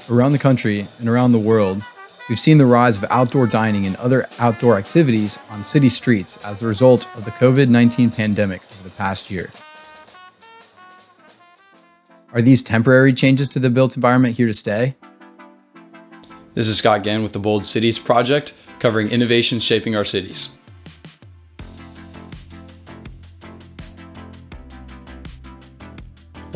Around the country and around the world, we've seen the rise of outdoor dining and other outdoor activities on city streets as the result of the COVID-19 pandemic over the past year. Are these temporary changes to the built environment here to stay? This is Scott Gann with the Bold Cities Project, covering innovations shaping our cities.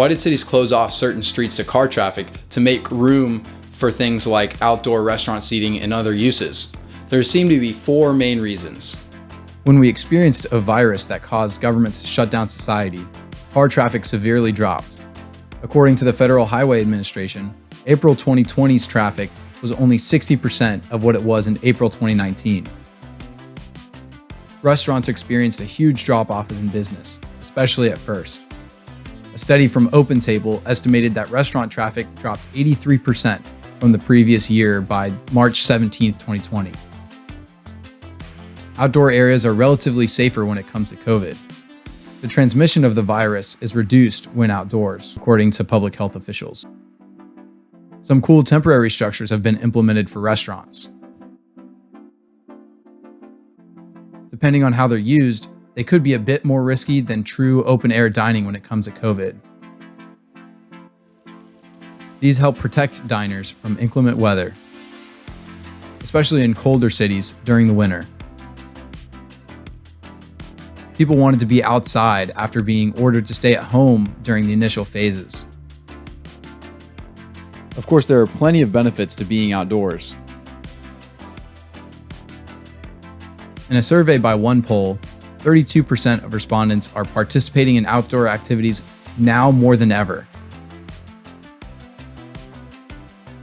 Why did cities close off certain streets to car traffic to make room for things like outdoor restaurant seating and other uses? There seem to be four main reasons. When we experienced a virus that caused governments to shut down society, car traffic severely dropped. According to the Federal Highway Administration, April 2020's traffic was only 60% of what it was in April 2019. Restaurants experienced a huge drop-off in business, especially at first. A study from OpenTable estimated that restaurant traffic dropped 83% from the previous year by March 17, 2020. Outdoor areas are relatively safer when it comes to COVID. The transmission of the virus is reduced when outdoors, according to public health officials. Some cool temporary structures have been implemented for restaurants. Depending on how they're used, they could be a bit more risky than true open-air dining when it comes to COVID. These help protect diners from inclement weather, especially in colder cities during the winter. People wanted to be outside after being ordered to stay at home during the initial phases. Of course, there are plenty of benefits to being outdoors. In a survey by OnePoll, 32% of respondents are participating in outdoor activities now more than ever.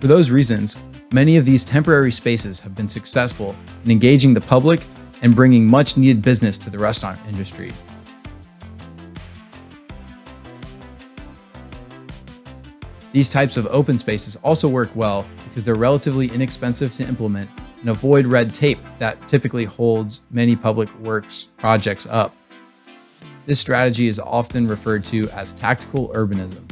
For those reasons, many of these temporary spaces have been successful in engaging the public and bringing much needed business to the restaurant industry. These types of open spaces also work well because they're relatively inexpensive to implement and avoid red tape that typically holds many public works projects up. This strategy is often referred to as tactical urbanism.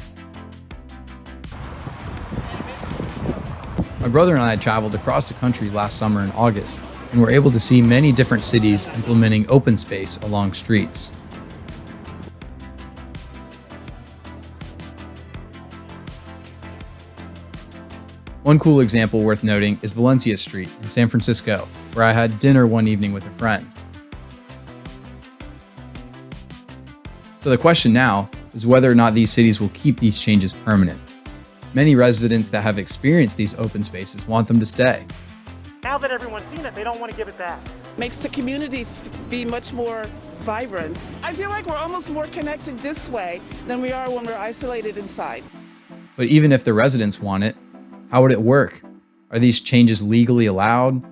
My brother and I traveled across the country last summer in August and were able to see many different cities implementing open space along streets. One cool example worth noting is Valencia Street in San Francisco, where I had dinner one evening with a friend. So the question now is whether or not these cities will keep these changes permanent. Many residents that have experienced these open spaces want them to stay. Now that everyone's seen it, they don't want to give it back. Makes the community be much more vibrant. I feel like we're almost more connected this way than we are when we're isolated inside. But even if the residents want it, how would it work? Are these changes legally allowed?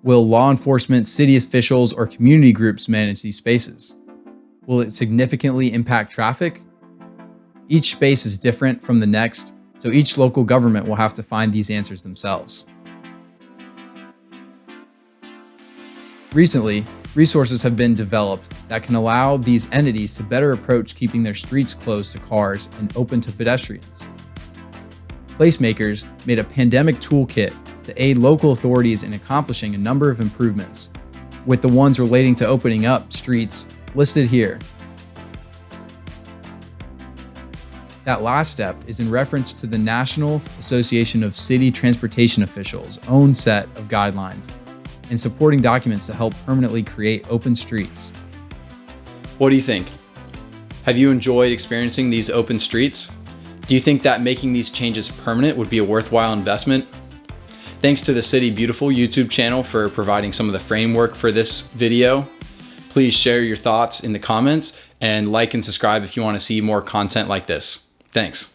Will law enforcement, city officials, or community groups manage these spaces? Will it significantly impact traffic? Each space is different from the next, so each local government will have to find these answers themselves. Recently, resources have been developed that can allow these entities to better approach keeping their streets closed to cars and open to pedestrians. Placemakers made a pandemic toolkit to aid local authorities in accomplishing a number of improvements, with the ones relating to opening up streets listed here. That last step is in reference to the National Association of City Transportation Officials' own set of guidelines and supporting documents to help permanently create open streets. What do you think? Have you enjoyed experiencing these open streets? Do you think that making these changes permanent would be a worthwhile investment? Thanks to the City Beautiful YouTube channel for providing some of the framework for this video. Please share your thoughts in the comments and like and subscribe if you want to see more content like this. Thanks.